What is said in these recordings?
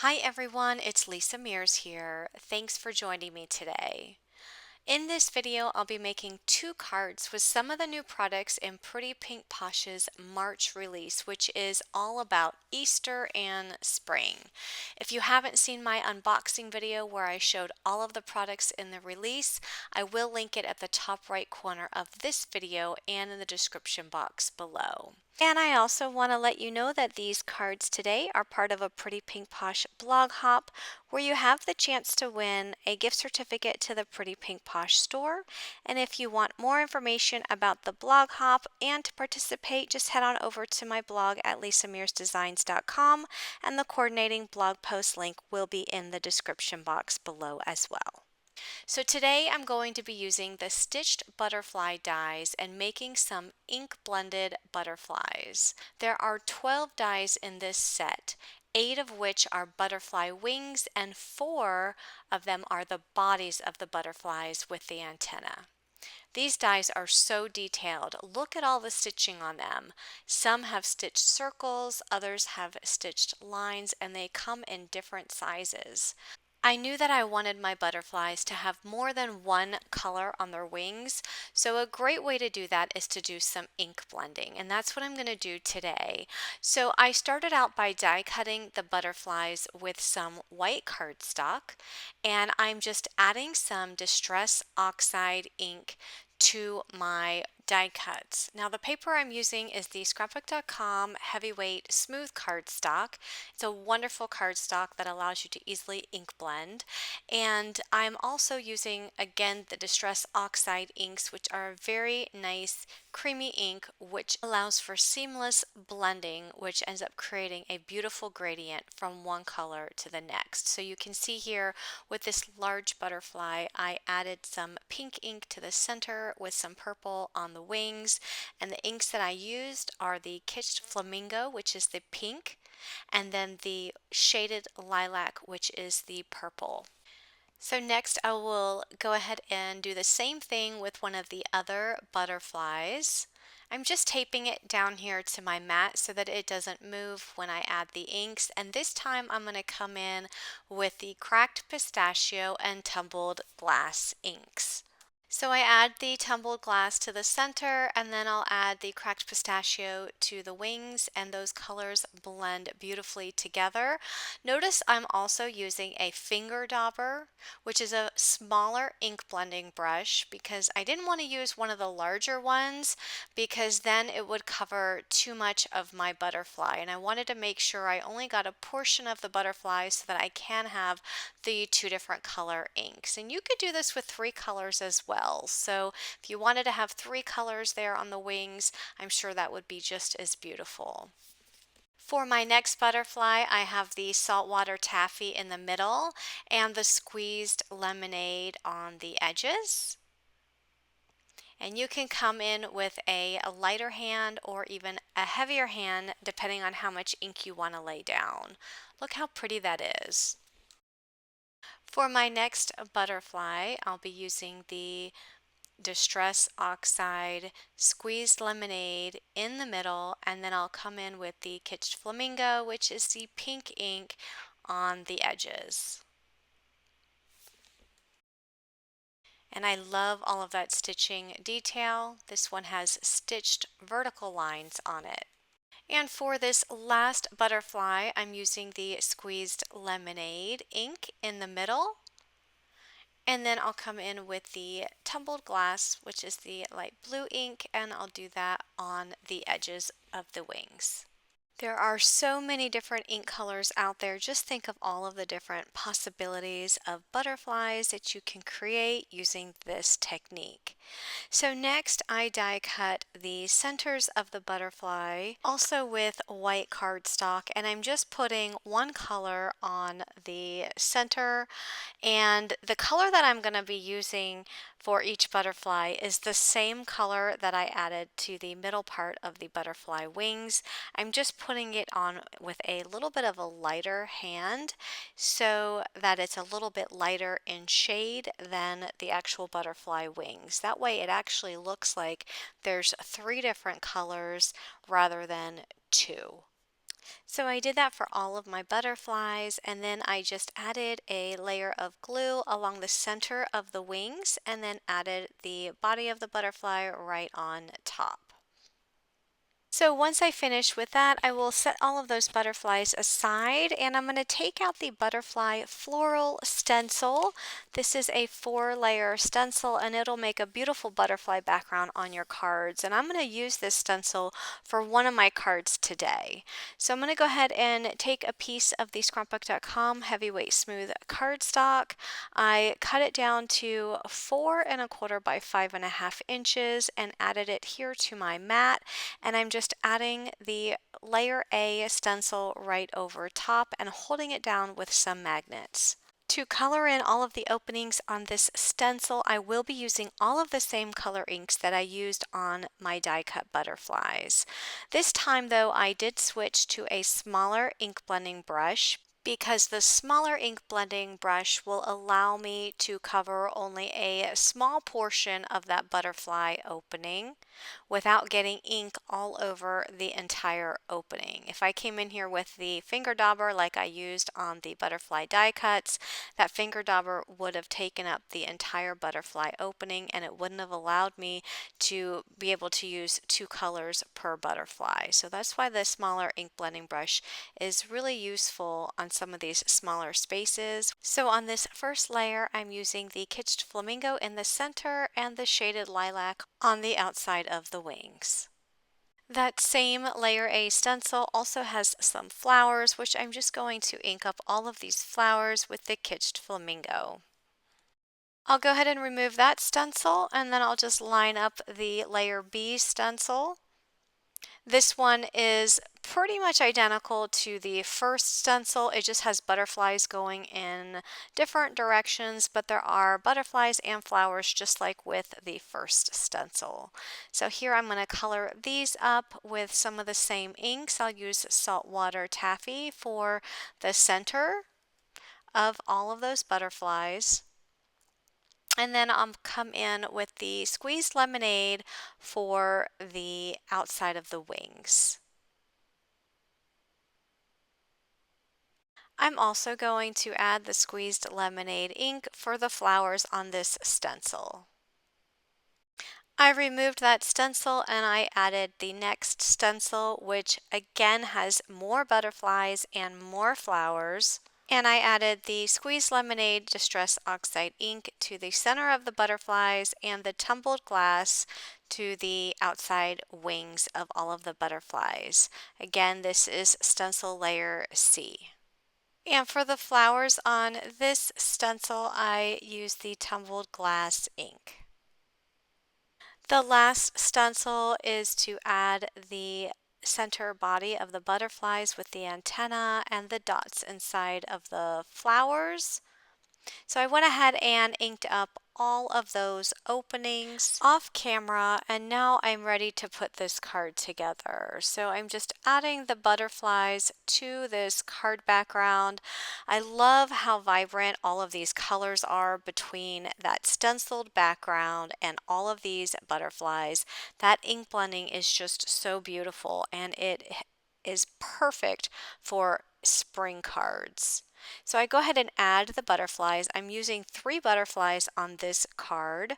Hi everyone, it's Lisa Mears here. Thanks for joining me today. In this video, I'll be making two cards with some of the new products in Pretty Pink Posh's March release, which is all about Easter and spring. If you haven't seen my unboxing video where I showed all of the products in the release, I will link it at the top right corner of this video and in the description box below. And I also want to let you know that these cards today are part of a Pretty Pink Posh blog hop where you have the chance to win a gift certificate to the Pretty Pink Posh store. And if you want more information about the blog hop and to participate, just head on over to my blog at lisamearsdesigns.com, and the coordinating blog post link will be in the description box below as well. So today I'm going to be using the stitched butterfly dies and making some ink blended butterflies. There are 12 dies in this set, 8 of which are butterfly wings and 4 of them are the bodies of the butterflies with the antenna. These dies are so detailed. Look at all the stitching on them. Some have stitched circles, others have stitched lines, and they come in different sizes. I knew that I wanted my butterflies to have more than one color on their wings, so a great way to do that is to do some ink blending, and that's what I'm going to do today. So I started out by die cutting the butterflies with some white cardstock, and I'm just adding some Distress Oxide ink to my die cuts. Now the paper I'm using is the scrapbook.com heavyweight smooth cardstock. It's a wonderful cardstock that allows you to easily ink blend. And I'm also using again the Distress Oxide inks, which are a very nice creamy ink which allows for seamless blending, which ends up creating a beautiful gradient from one color to the next. So you can see here with this large butterfly, I added some pink ink to the center with some purple on the wings, and the inks that I used are the Kitsch Flamingo, which is the pink, and then the shaded Lilac, which is the purple. So next I will go ahead and do the same thing with one of the other butterflies. I'm just taping it down here to my mat so that it doesn't move when I add the inks, and this time I'm going to come in with the cracked pistachio and tumbled glass inks. So I add the tumbled glass to the center, and then I'll add the cracked pistachio to the wings, and those colors blend beautifully together. Notice I'm also using a finger dauber, which is a smaller ink blending brush, because I didn't want to use one of the larger ones because then it would cover too much of my butterfly, and I wanted to make sure I only got a portion of the butterfly so that I can have the two different color inks. And you could do this with 3 colors as well. So if you wanted to have 3 colors there on the wings, I'm sure that would be just as beautiful. For my next butterfly, I have the Saltwater Taffy in the middle and the squeezed lemonade on the edges. And you can come in with a lighter hand or even a heavier hand depending on how much ink you want to lay down. Look how pretty that is. For my next butterfly, I'll be using the Distress Oxide squeezed lemonade in the middle, and then I'll come in with the Kitsch Flamingo, which is the pink ink on the edges. And I love all of that stitching detail. This one has stitched vertical lines on it. And for this last butterfly, I'm using the squeezed lemonade ink in the middle. And then I'll come in with the tumbled glass, which is the light blue ink, and I'll do that on the edges of the wings. There are so many different ink colors out there. Just think of all of the different possibilities of butterflies that you can create using this technique. So next I die cut the centers of the butterfly, also with white cardstock, and I'm just putting one color on the center, and the color that I'm going to be using for each butterfly is the same color that I added to the middle part of the butterfly wings. I'm just putting it on with a little bit of a lighter hand so that it's a little bit lighter in shade than the actual butterfly wings. That way it actually looks like there's 3 different colors rather than 2. So I did that for all of my butterflies, and then I just added a layer of glue along the center of the wings and then added the body of the butterfly right on top. So once I finish with that, I will set all of those butterflies aside, and I'm going to take out the butterfly floral stencil. This is a 4-layer stencil, and it'll make a beautiful butterfly background on your cards. And I'm going to use this stencil for one of my cards today. So I'm going to go ahead and take a piece of the scrapbook.com heavyweight smooth cardstock. I cut it down to 4 1/4 by 5 1/2 inches and added it here to my mat. And I'm just adding the layer A stencil right over top and holding it down with some magnets. To color in all of the openings on this stencil, I will be using all of the same color inks that I used on my die cut butterflies. This time though, I did switch to a smaller ink blending brush because the smaller ink blending brush will allow me to cover only a small portion of that butterfly opening without getting ink all over the entire opening. If I came in here with the finger dauber like I used on the butterfly die cuts, that finger dauber would have taken up the entire butterfly opening and it wouldn't have allowed me to be able to use 2 colors per butterfly. So that's why the smaller ink blending brush is really useful on some of these smaller spaces. So on this first layer, I'm using the Kitsch Flamingo in the center and the shaded lilac on the outside of the wings. That same layer A stencil also has some flowers, which I'm just going to ink up all of these flowers with the Kitsch Flamingo. I'll go ahead and remove that stencil, and then I'll just line up the layer B stencil. This one is pretty much identical to the first stencil. It just has butterflies going in different directions, but there are butterflies and flowers just like with the first stencil. So here I'm going to color these up with some of the same inks. I'll use Saltwater Taffy for the center of all of those butterflies. And then I'll come in with the squeezed lemonade for the outside of the wings. I'm also going to add the squeezed lemonade ink for the flowers on this stencil. I removed that stencil and I added the next stencil, which again has more butterflies and more flowers. And I added the Squeezed Lemonade Distress Oxide ink to the center of the butterflies and the tumbled glass to the outside wings of all of the butterflies. Again, this is stencil layer C. And for the flowers on this stencil, I used the tumbled glass ink. The last stencil is to add the center body of the butterflies with the antenna and the dots inside of the flowers. So I went ahead and inked up all of those openings off camera, and now I'm ready to put this card together. So I'm just adding the butterflies to this card background. I love how vibrant all of these colors are between that stenciled background and all of these butterflies. That ink blending is just so beautiful, and it is perfect for spring cards. So I go ahead and add the butterflies. I'm using 3 butterflies on this card.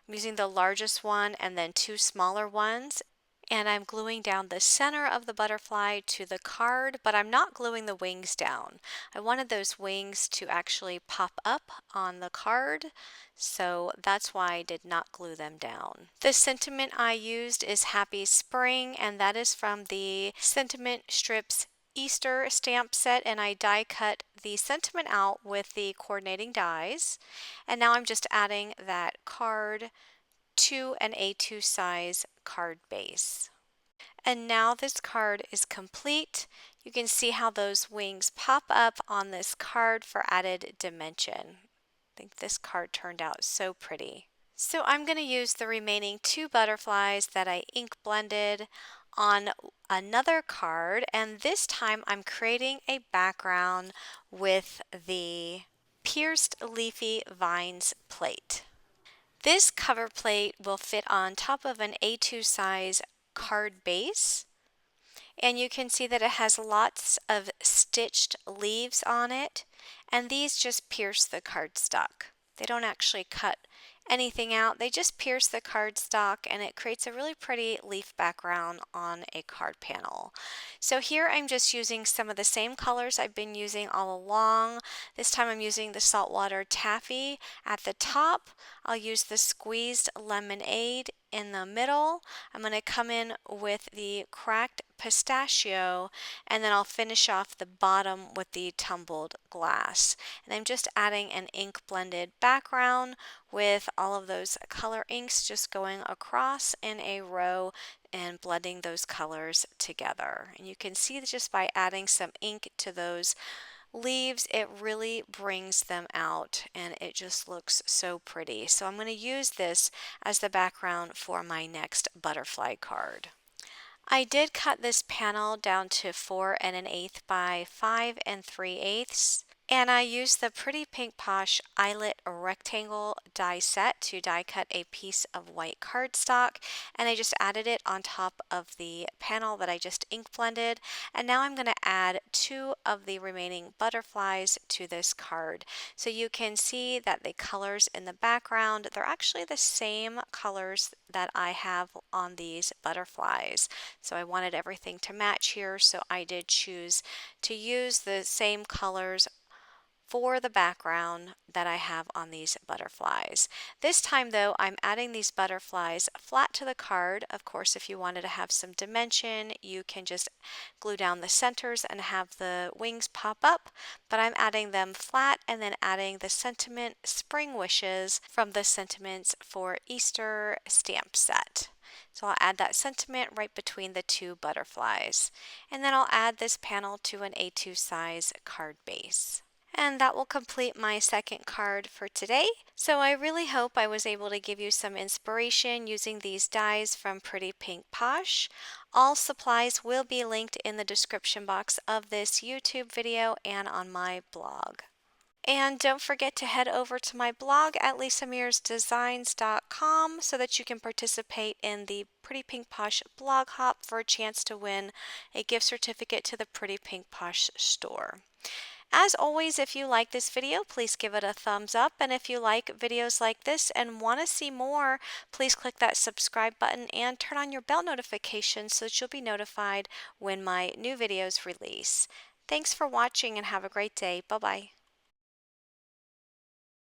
I'm using the largest one and then 2 smaller ones. And I'm gluing down the center of the butterfly to the card, but I'm not gluing the wings down. I wanted those wings to actually pop up on the card, so that's why I did not glue them down. The sentiment I used is Happy Spring, and that is from the Sentiment Strips Easter stamp set, and I die cut the sentiment out with the coordinating dies. And now I'm just adding that card to an A2 size card base. And now this card is complete. You can see how those wings pop up on this card for added dimension. I think this card turned out so pretty. So I'm going to use the remaining 2 butterflies that I ink blended on another card, and this time I'm creating a background with the Pierced Leafy Vines plate. This cover plate will fit on top of an A2 size card base, And you can see that it has lots of stitched leaves on it, and these just pierce the cardstock. They don't actually cut anything out, they just pierce the cardstock, and it creates a really pretty leaf background on a card panel. So here I'm just using some of the same colors I've been using all along. This time I'm using the Saltwater Taffy at the top. I'll use the squeezed lemonade in the middle. I'm going to come in with the cracked pistachio, and then I'll finish off the bottom with the tumbled glass. And I'm just adding an ink blended background with all of those color inks just going across in a row and blending those colors together. And you can see that just by adding some ink to those leaves, it really brings them out and it just looks so pretty. So I'm going to use this as the background for my next butterfly card. I did cut this panel down to 4 1/8 by 5 3/8, and I used the Pretty Pink Posh eyelet rectangle die set to die cut a piece of white cardstock, and I just added it on top of the panel that I just ink blended. And now I'm going to add 2 of the remaining butterflies to this card. So you can see that the colors in the background, they're actually the same colors that I have on these butterflies. So I wanted everything to match here, so I did choose to use the same colors for the background that I have on these butterflies. This time though, I'm adding these butterflies flat to the card. Of course, if you wanted to have some dimension, you can just glue down the centers and have the wings pop up, but I'm adding them flat and then adding the sentiment Spring Wishes from the Sentiments for Easter stamp set. So I'll add that sentiment right between the 2 butterflies. And then I'll add this panel to an A2 size card base. And that will complete my second card for today. So I really hope I was able to give you some inspiration using these dies from Pretty Pink Posh. All supplies will be linked in the description box of this YouTube video and on my blog. And don't forget to head over to my blog at lisamearsdesigns.com so that you can participate in the Pretty Pink Posh blog hop for a chance to win a gift certificate to the Pretty Pink Posh store. As always, if you like this video, please give it a thumbs up. And if you like videos like this and want to see more, please click that subscribe button and turn on your bell notifications so that you'll be notified when my new videos release. Thanks for watching and have a great day. Bye-bye.